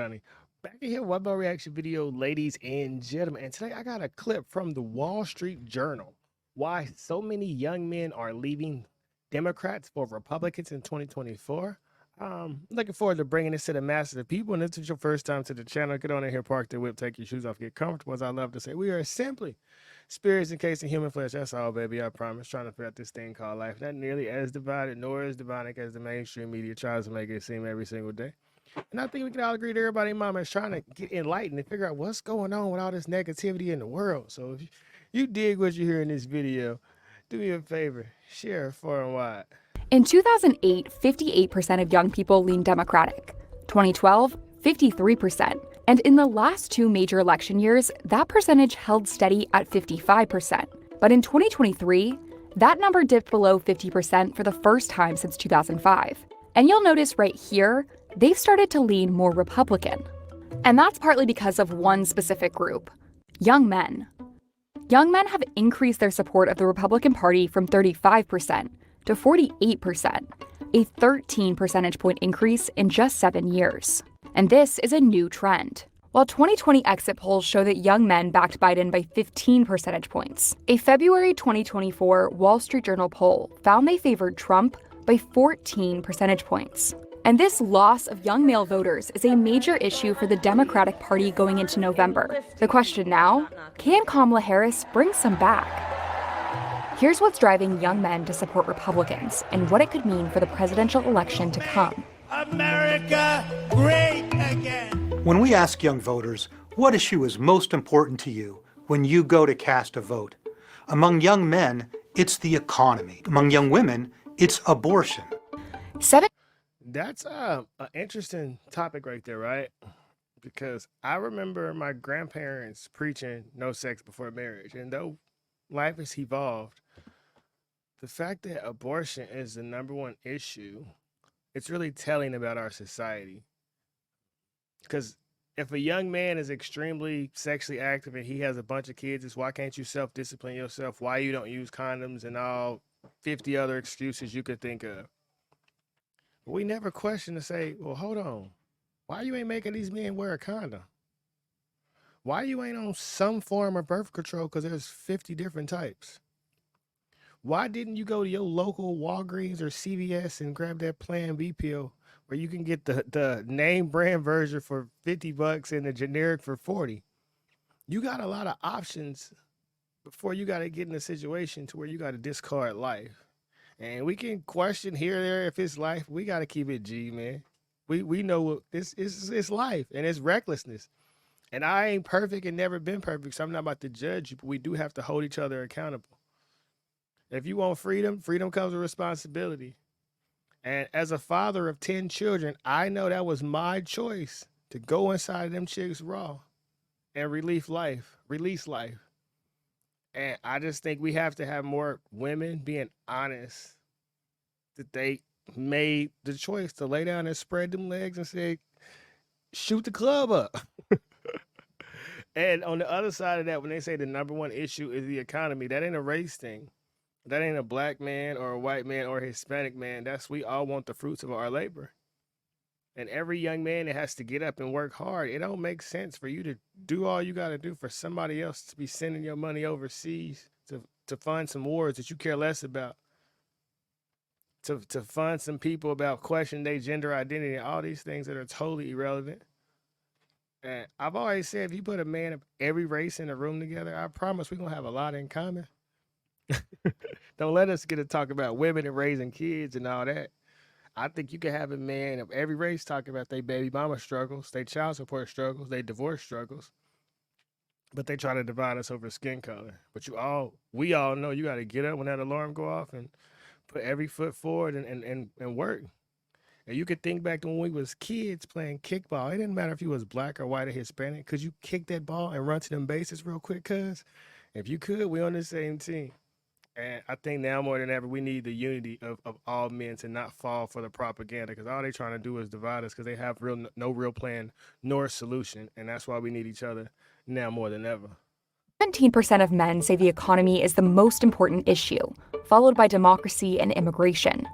Johnny. Back in here, one more reaction video, ladies and gentlemen. And today I got a clip from the Wall Street Journal. Why so many young men are leaving Democrats for Republicans in 2024. Looking forward to bringing this to the masses of people. And if this is your first time to the channel, get on in here, park the whip, take your shoes off, get comfortable. As I love to say, we are simply spirits encased in human flesh. That's all, baby. I promise. Trying to figure out this thing called life. Not nearly as divided nor as demonic as the mainstream media tries to make it seem every single day. And I think we can all agree that everybody, mama, is trying to get enlightened and figure out what's going on with all this negativity in the world. So if you dig what you hear in this video, do me a favor, share it far and wide. In 2008, 58% of young people leaned Democratic. 2012, 53%. And in the last two major election years, that percentage held steady at 55%. But in 2023, that number dipped below 50% for the first time since 2005. And you'll notice right here, they've started to lean more Republican. And that's partly because of one specific group: young men. Young men have increased their support of the Republican Party from 35% to 48%, a 13 percentage point increase in just 7 years. And this is a new trend. While 2020 exit polls show that young men backed Biden by 15 percentage points, a February 2024 Wall Street Journal poll found they favored Trump by 14 percentage points. And this loss of young male voters is a major issue for the Democratic Party going into November. The question now, can Kamala Harris bring some back? Here's what's driving young men to support Republicans and what it could mean for the presidential election to come. America great again. When we ask young voters, what issue is most important to you when you go to cast a vote? Among young men, it's the economy. Among young women, it's abortion. That's an interesting topic right there, right? Because I remember my grandparents preaching no sex before marriage. And though life has evolved, the fact that abortion is the #1 issue, it's really telling about our society. Because if a young man is extremely sexually active and he has a bunch of kids, it's why can't you self-discipline yourself? Why you don't use condoms and all 50 other excuses you could think of. But we never question to say, well, hold on. Why you ain't making these men wear a condom? Why you ain't on some form of birth control? Because there's 50 different types. Why didn't you go to your local Walgreens or CVS and grab that Plan B pill where you can get the name brand version for $50 and the generic for 40? You got a lot of options before you got to get in a situation to where you got to discard life. And we can question here or there if it's life. We got to keep it G, man. We know what this is. It's life and it's recklessness. And I ain't perfect and never been perfect, so I'm not about to judge you, but we do have to hold each other accountable. If you want freedom, freedom comes with responsibility. And as a father of 10 children, I know that was my choice to go inside of them chicks raw and release life. And I just think we have to have more women being honest that they made the choice to lay down and spread them legs and say, shoot the club up. And on the other side of that, when they say the #1 issue is the economy, that ain't a race thing. That ain't a black man or a white man or a Hispanic man. We all want the fruits of our labor. And every young man that has to get up and work hard, it don't make sense for you to do all you got to do for somebody else to be sending your money overseas to fund some wars that you care less about. To fund some people about questioning their gender identity and all these things that are totally irrelevant. And I've always said, if you put a man of every race in a room together, I promise we're going to have a lot in common. Don't let us get to talk about women and raising kids and all that. I think you can have a man of every race talking about their baby mama struggles, their child support struggles, their divorce struggles. But they try to divide us over skin color. But we all know you got to get up when that alarm go off and put every foot forward and work. And you could think back to when we was kids playing kickball. It didn't matter if you was black or white or Hispanic. Could you kick that ball and run to them bases real quick, cuz? If you could, we on the same team. And I think now more than ever, we need the unity of all men to not fall for the propaganda, because all they trying to do is divide us because they have no real plan nor solution. And that's why we need each other now more than ever. 17% of men say the economy is the most important issue, followed by democracy and immigration.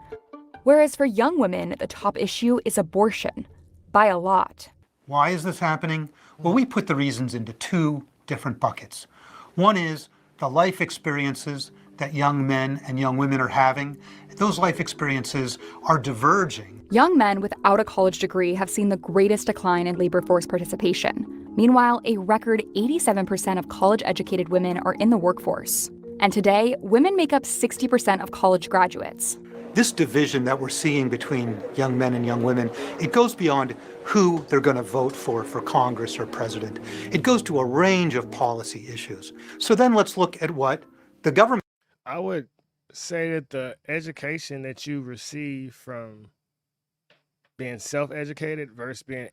Whereas for young women, the top issue is abortion, by a lot. Why is this happening? Well, we put the reasons into two different buckets. One is the life experiences that young men and young women are having. Those life experiences are diverging. Young men without a college degree have seen the greatest decline in labor force participation. Meanwhile, a record 87% of college-educated women are in the workforce. And today, women make up 60% of college graduates. This division that we're seeing between young men and young women, it goes beyond who they're going to vote for Congress or president. It goes to a range of policy issues. So then let's look at what the government... I would say that the education that you receive from being self-educated versus being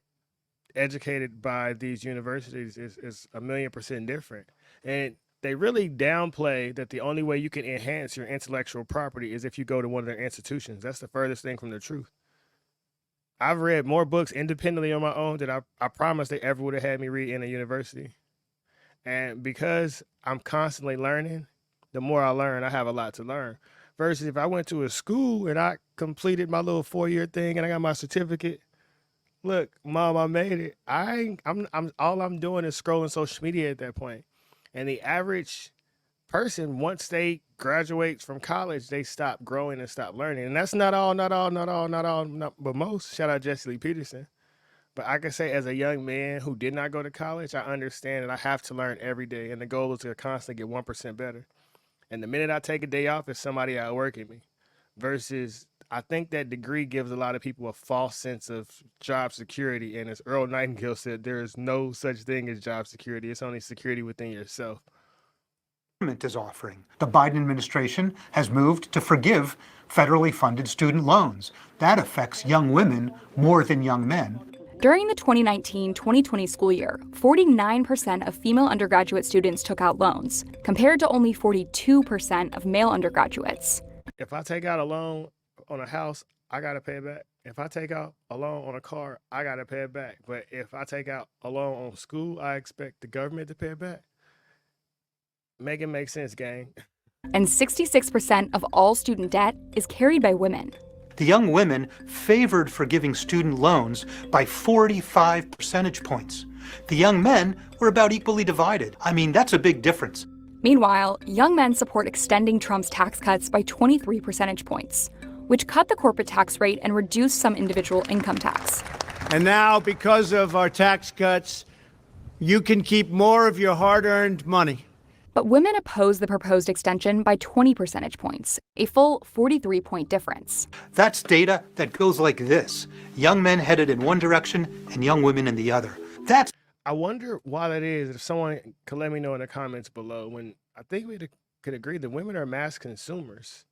educated by these universities is 1,000,000% different. And they really downplay that the only way you can enhance your intellectual property is if you go to one of their institutions. That's the furthest thing from the truth. I've read more books independently on my own than I promised they ever would have had me read in a university. And because I'm constantly learning, the more I learn, I have a lot to learn. Versus if I went to a school and I completed my little 4-year thing and I got my certificate, look, mom, I made it. I'm all I'm doing is scrolling social media at that point. And the average person, once they graduate from college, they stop growing and stop learning. And that's not all, but most. Shout out Jesse Lee Peterson. But I can say as a young man who did not go to college, I understand that I have to learn every day. And the goal is to constantly get 1% better. And the minute I take a day off, is somebody outworking me. Versus, I think that degree gives a lot of people a false sense of job security. And as Earl Nightingale said, there is no such thing as job security. It's only security within yourself. Is offering. The Biden administration has moved to forgive federally funded student loans. That affects young women more than young men. During the 2019-2020 school year, 49% of female undergraduate students took out loans, compared to only 42% of male undergraduates. If I take out a loan on a house, I got to pay it back. If I take out a loan on a car, I got to pay it back. But if I take out a loan on school, I expect the government to pay it back. Make it make sense, gang. And 66% of all student debt is carried by women. The young women favored forgiving student loans by 45 percentage points. The young men were about equally divided. I mean, that's a big difference. Meanwhile, young men support extending Trump's tax cuts by 23 percentage points, which cut the corporate tax rate and reduced some individual income tax. And now, because of our tax cuts, you can keep more of your hard-earned money. But women oppose the proposed extension by 20 percentage points, a full 43-point difference. That's data that goes like this. Young men headed in one direction and young women in the other. I wonder why that is. If someone could let me know in the comments below, when I think we could agree that women are mass consumers.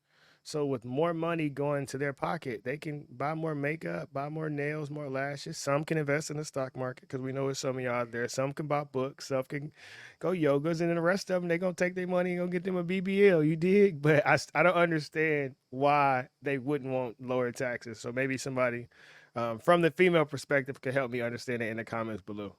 So with more money going to their pocket, they can buy more makeup, buy more nails, more lashes. Some can invest in the stock market because we know there's some of y'all out there. Some can buy books, some can go yogas, and then the rest of them, they're going to take their money and go get them a BBL, you dig? But I don't understand why they wouldn't want lower taxes. So maybe somebody from the female perspective could help me understand it in the comments below.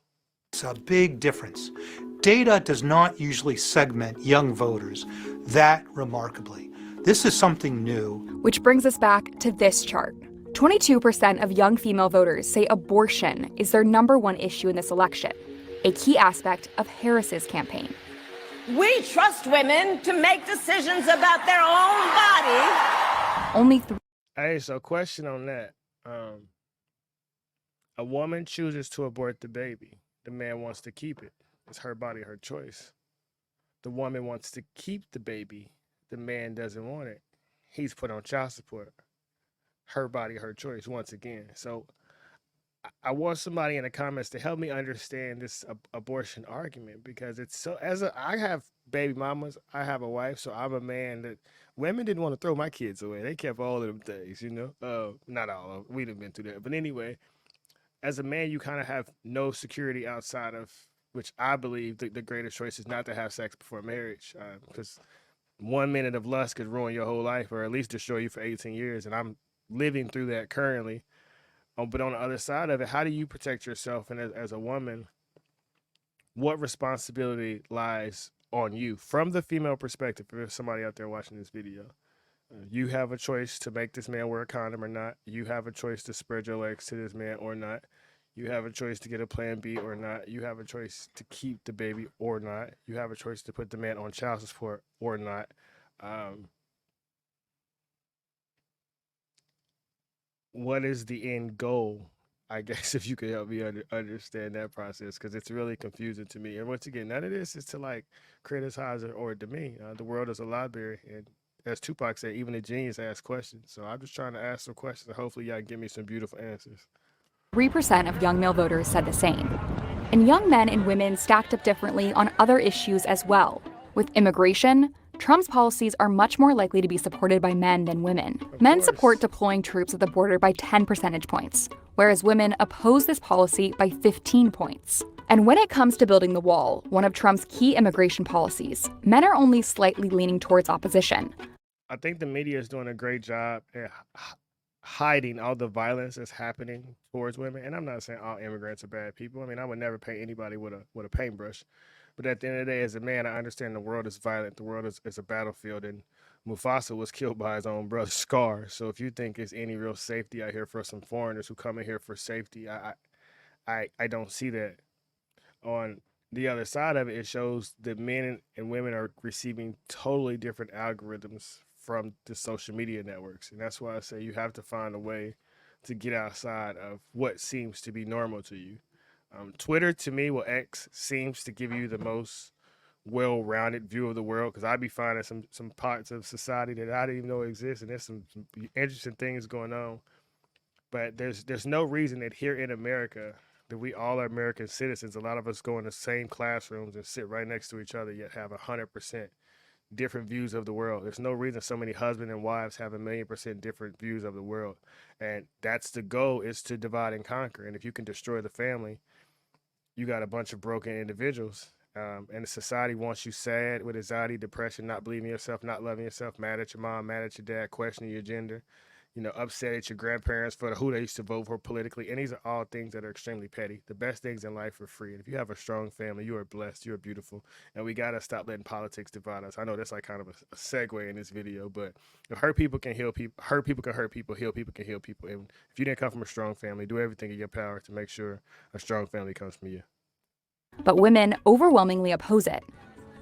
It's a big difference. Data does not usually segment young voters that remarkably. This is something new. Which brings us back to this chart. 22% of young female voters say abortion is their #1 issue in this election, a key aspect of Harris's campaign. We trust women to make decisions about their own body. Only Hey, so question on that. A woman chooses to abort the baby. The man wants to keep it. It's her body, her choice. The woman wants to keep the baby. The man doesn't want it. He's put on child support. Her body, her choice, once again. So I want somebody in the comments to help me understand this abortion argument, because it's so, I have baby mamas, I have a wife, so I'm a man that women didn't want to throw my kids away. They kept all of them things, you know. Not all of them. We'd have been through that. But anyway, as a man, you kind of have no security outside of, which I believe the greatest choice is not to have sex before marriage, because 1 minute of lust could ruin your whole life, or at least destroy you for 18 years. And I'm living through that currently. But on the other side of it, how do you protect yourself? And as a woman, what responsibility lies on you from the female perspective? If there's somebody out there watching this video, you have a choice to make this man wear a condom or not. You have a choice to spread your legs to this man or not. You have a choice to get a plan B or not. You have a choice to keep the baby or not. You have a choice to put the man on child support or not. What is the end goal? I guess if you could help me understand that process, because it's really confusing to me. And once again, none of this is to like criticize or demean. The world is a library, and as Tupac said, even a genius asks questions. So I'm just trying to ask some questions, and hopefully y'all can give me some beautiful answers. 3% of young male voters said the same. And young men and women stacked up differently on other issues as well. With immigration, Trump's policies are much more likely to be supported by men than women. Men support deploying troops at the border by 10 percentage points, whereas women oppose this policy by 15 points. And when it comes to building the wall, one of Trump's key immigration policies, men are only slightly leaning towards opposition. I think the media is doing a great job at hiding all the violence that's happening towards women. And I'm not saying all immigrants are bad people. I mean, I would never paint anybody with a paintbrush. But at the end of the day, as a man, I understand the world is violent. The world is a battlefield, and Mufasa was killed by his own brother, Scar. So if you think there's any real safety out here for some foreigners who come in here for safety, I don't see that. On the other side of it, it shows that men and women are receiving totally different algorithms from the social media networks. And that's why I say you have to find a way to get outside of what seems to be normal to you. Twitter, to me, well, X seems to give you the most well-rounded view of the world, because I'd be finding some parts of society that I didn't even know exist, and there's some interesting things going on. But there's no reason that here in America that we all are American citizens. A lot of us go in the same classrooms and sit right next to each other, yet have 100% different views of the world. There's no reason so many husbands and wives have 1,000,000% different views of the world. And that's the goal, is to divide and conquer. And if you can destroy the family, you got a bunch of broken individuals. And the society wants you sad, with anxiety, depression, not believing yourself, not loving yourself, mad at your mom, mad at your dad, questioning your gender, upset at your grandparents for who they used to vote for politically. And these are all things that are extremely petty. The best things in life are free. And if you have a strong family, you are blessed, you are beautiful. And we got to stop letting politics divide us. I know that's like kind of a segue in this video, but hurt people can heal people. Hurt people can hurt people. Heal people can heal people. And if you didn't come from a strong family, do everything in your power to make sure a strong family comes from you. But women overwhelmingly oppose it.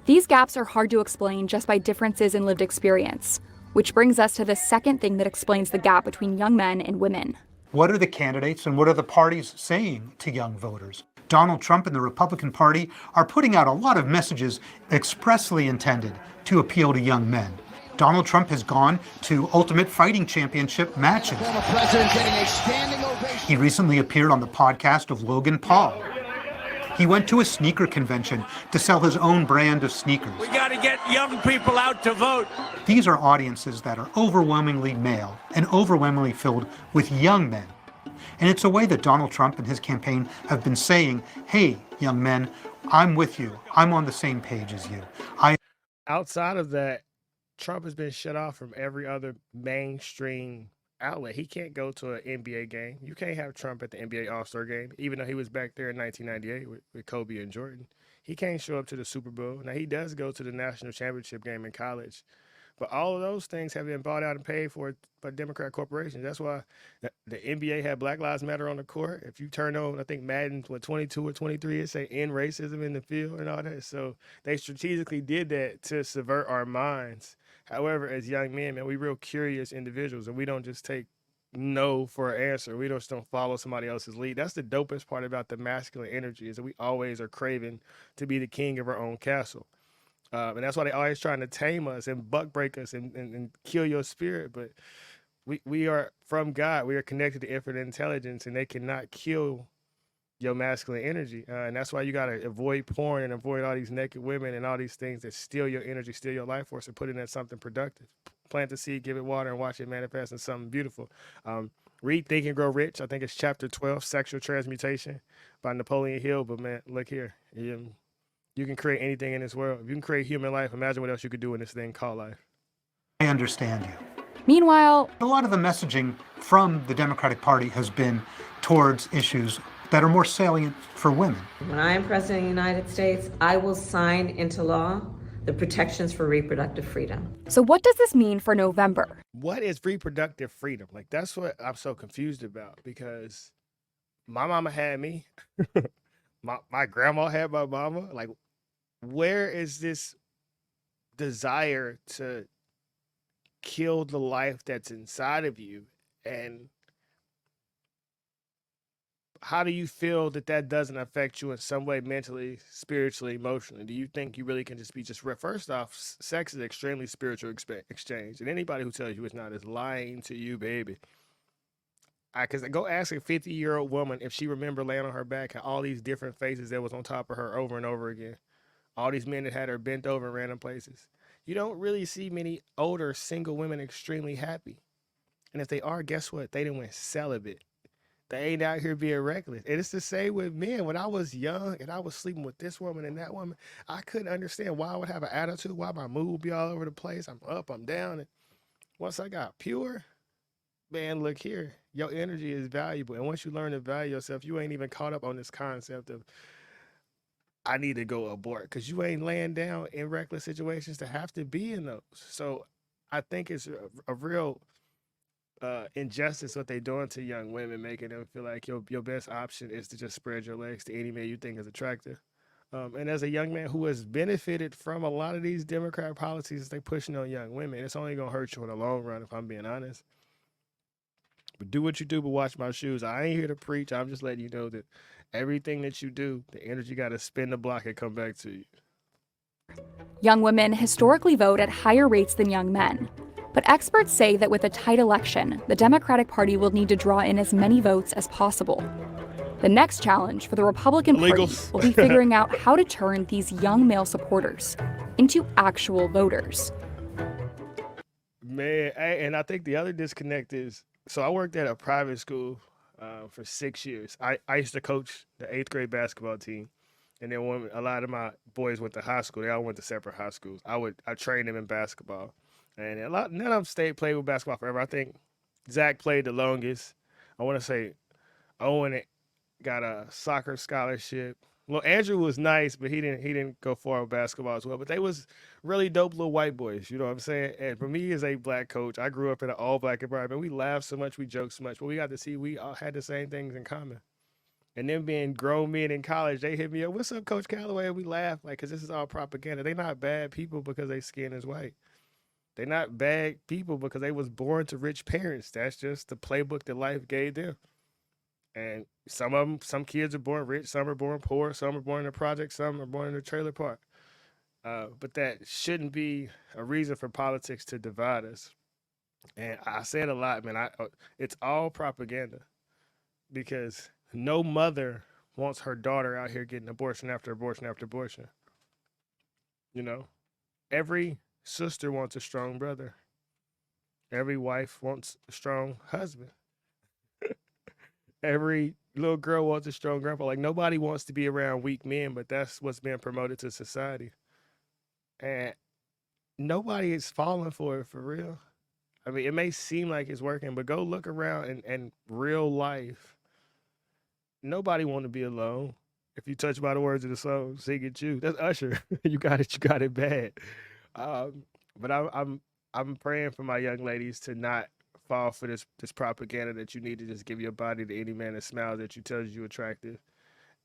These gaps are hard to explain just by differences in lived experience, which brings us to the second thing that explains the gap between young men and women. What are the candidates and what are the parties saying to young voters? Donald Trump and the Republican Party are putting out a lot of messages expressly intended to appeal to young men. Donald Trump has gone to Ultimate Fighting Championship matches. He recently appeared on the podcast of Logan Paul. He went to a sneaker convention to sell his own brand of sneakers. We got to get young people out to vote. These are audiences that are overwhelmingly male and overwhelmingly filled with young men. And it's a way that Donald Trump and his campaign have been saying, hey, young men, I'm with you. I'm on the same page as you. Outside of that, Trump has been shut off from every other mainstream outlet. He can't go to an NBA game. You can't have Trump at the NBA All-Star game, even though he was back there in 1998 with Kobe and Jordan. He can't show up to the Super Bowl. Now, he does go to the national championship game in college, but all of those things have been bought out and paid for by Democrat corporations. That's why the NBA had Black Lives Matter on the court. If you turn on, I think Madden, 22 or 23, it say end racism in the field and all that. So they strategically did that to subvert our minds. However, as young men, man, we real curious individuals, and we don't just take no for an answer. We just don't follow somebody else's lead. That's the dopest part about the masculine energy, is that we always are craving to be the king of our own castle. And that's why they always trying to tame us and buck break us and kill your spirit. But we are from God. We are connected to infinite intelligence, and they cannot kill your masculine energy. And that's why you got to avoid porn and avoid all these naked women and all these things that steal your energy, steal your life force, and put it in something productive. Plant the seed, give it water, and watch it manifest in something beautiful. Read Think and Grow Rich. I think it's chapter 12, Sexual Transmutation by Napoleon Hill. But man, look here. You can create anything in this world. If you can create human life, imagine what else you could do in this thing called life. I understand you. Meanwhile, A lot of the messaging from the Democratic Party has been towards issues that are more salient for women. When I am President of the United States, I will sign into law the protections for reproductive freedom. so what does this mean for November? What is reproductive freedom? Like, that's what I'm so confused about, because my mama had me. My grandma had my mama. Like, where is this desire to kill the life that's inside of you? And how do you feel that that doesn't affect you in some way, mentally, spiritually, emotionally? Do you think you really can just be first off, sex is extremely spiritual exchange, and anybody who tells you it's not is lying to you, baby. Because go ask a 50-year-old woman if she remember laying on her back, had all these different faces that was on top of her over and over again. All these men that had her bent over in random places. You don't really see many older single women extremely happy. And if they are, guess what? They didn't went celibate. They ain't out here being reckless. And it's the same with men. When I was young and I was sleeping with this woman and that woman, I couldn't understand why I would have an attitude, why my mood would be all over the place. I'm up, I'm down. And once I got pure, man, look here. Your energy is valuable. And once you learn to value yourself, you ain't even caught up on this concept of I need to go abort, because you ain't laying down in reckless situations to have to be in those. So I think it's a real injustice what they doing to young women, making them feel like your best option is to just spread your legs to any man you think is attractive. And as a young man who has benefited from a lot of these Democrat policies they pushing on young women, it's only gonna hurt you in the long run, if I'm being honest. But do what you do, but watch my shoes. I ain't here to preach. I'm just letting you know that everything that you do, the energy got to spin the block and come back to you. Young women historically vote at higher rates than young men. But experts say that with a tight election, the Democratic Party will need to draw in as many votes as possible. The next challenge for the Republican Party will be figuring out how to turn these young male supporters into actual voters. Man, and I think the other disconnect is, so I worked at a private school for 6 years. I used to coach the 8th grade basketball team. And then when a lot of my boys went to high school, they all went to separate high schools. I trained them in basketball. And none of them played with basketball forever. I think Zach played the longest. I want to say Owen got a soccer scholarship. Well, Andrew was nice, but he didn't go far with basketball as well. But they was really dope little white boys, you know what I'm saying? And for me as a black coach, I grew up in an all black environment. We laughed so much, we joked so much, but we got to see we all had the same things in common. And then being grown men in college, they hit me up, "What's up, Coach Calloway?" And we laugh, like, because this is all propaganda. They not bad people because their skin is white. They not bad people because they was born to rich parents. That's just the playbook that life gave them. And some kids are born rich, some are born poor, some are born in a project, some are born in a trailer park. But that shouldn't be a reason for politics to divide us. And I say it a lot, man. It's all propaganda, because no mother wants her daughter out here getting abortion after abortion after abortion. You know, every sister wants a strong brother. Every wife wants a strong husband. Every little girl wants a strong grandpa. Like, nobody wants to be around weak men, but that's what's being promoted to society. And nobody is falling for it for real. I mean, it may seem like it's working, but go look around and real life. Nobody want to be alone. If you touch by the words of the song, sing it you. That's Usher. You got it bad. But I'm praying for my young ladies to not fall for this propaganda that you need to just give your body to any man that smiles at you, tells you attractive,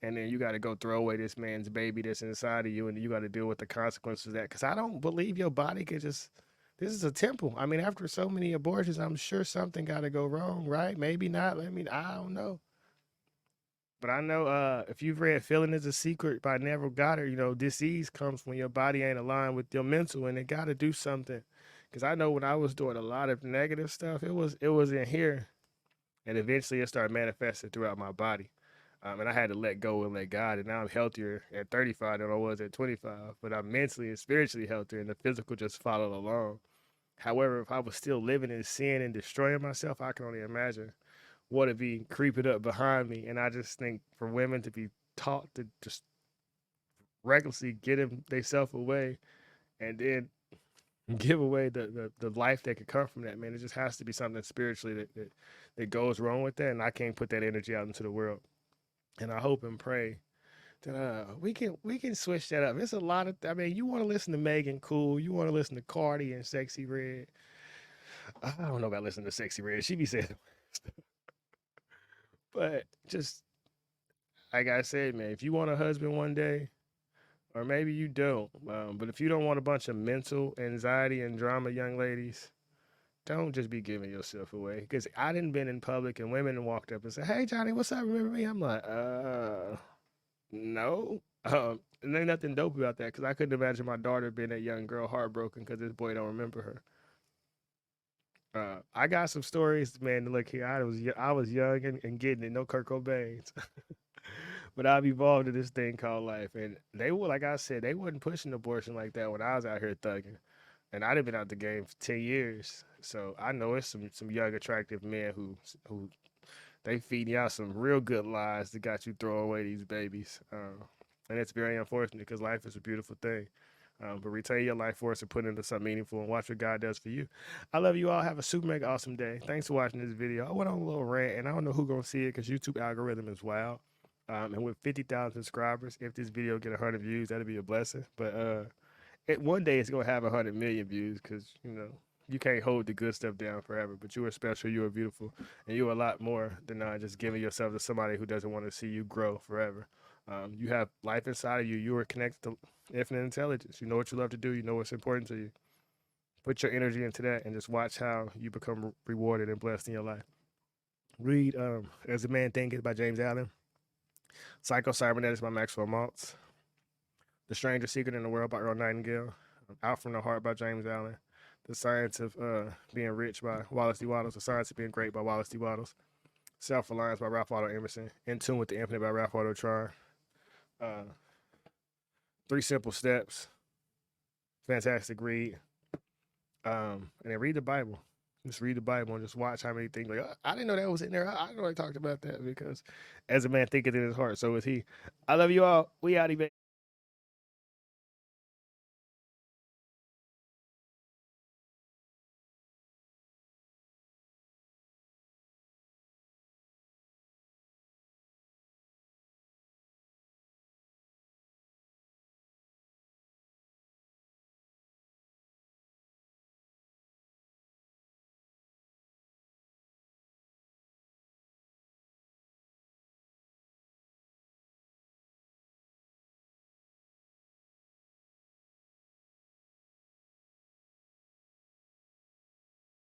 and then you got to go throw away this man's baby that's inside of you, and you got to deal with the consequences of that. Because I don't believe your body could just. This is a temple. I mean, after so many abortions, I'm sure something got to go wrong, right? Maybe not. I don't know. But I know if you've read Feeling is a Secret by Neville Goddard, you know, disease comes when your body ain't aligned with your mental, and it got to do something. Because I know when I was doing a lot of negative stuff, it was in here, and eventually it started manifesting throughout my body. And I had to let go and let God, and now I'm healthier at 35 than I was at 25. But I'm mentally and spiritually healthier, and the physical just followed along. However, if I was still living in sin and destroying myself, I can only imagine what it be creeping up behind me. And I just think for women to be taught to just recklessly get themselves away and then give away the life that could come from that, man, it just has to be something spiritually that goes wrong with that. And I can't put that energy out into the world. And I hope and pray that we can switch that up. It's a lot of, I mean, you want to listen to Megan, cool. You want to listen to Cardi and Sexy Red. I don't know about listening to Sexy Red. She be saying, but just like I said, man, if you want a husband one day, or maybe you don't, but if you don't want a bunch of mental anxiety and drama, young ladies, don't just be giving yourself away. Because I didn't been in public and women walked up and said, "Hey, Johnny, what's up? Remember me?" I'm like, no. And ain't nothing dope about that because I couldn't imagine my daughter being a young girl heartbroken because this boy don't remember her. I got some stories, man. Look here, I was young and getting it, no Kurt Cobain's, but I've evolved to this thing called life. And they were, like I said, they wasn't pushing abortion like that when I was out here thugging, and I'd have been out the game for 10 years. So I know it's some young attractive men who they feed you out some real good lies that got you throwing away these babies. And it's very unfortunate because life is a beautiful thing. But retain your life force and put it into something meaningful and watch what God does for you. I love you all. Have a super mega awesome day. Thanks for watching this video. I went on a little rant, and I don't know who's going to see it because YouTube algorithm is wild. And with 50,000 subscribers, if this video get 100 views, that'd be a blessing. But one day it's going to have 100 million views because, you can't hold the good stuff down forever. But you are special, you are beautiful, and you are a lot more than just giving yourself to somebody who doesn't want to see you grow forever. You have life inside of you. You are connected to infinite intelligence. You know what you love to do. You know what's important to you. Put your energy into that and just watch how you become rewarded and blessed in your life. Read As a Man Thinketh by James Allen. Psycho-Cybernetics by Maxwell Maltz. The Strangest Secret in the World by Earl Nightingale. Out from the Heart by James Allen. The Science of Being Rich by Wallace D. Wattles. The Science of Being Great by Wallace D. Wattles. Self-Reliance by Ralph Waldo Emerson. In Tune with the Infinite by Ralph Waldo Tron. 3 Simple Steps. Fantastic read. And then read the Bible. Just read the Bible and just watch how many things. Like, I didn't know that was in there. I know I talked about that because as a man thinketh in his heart, so is he. I love you all. We out, baby.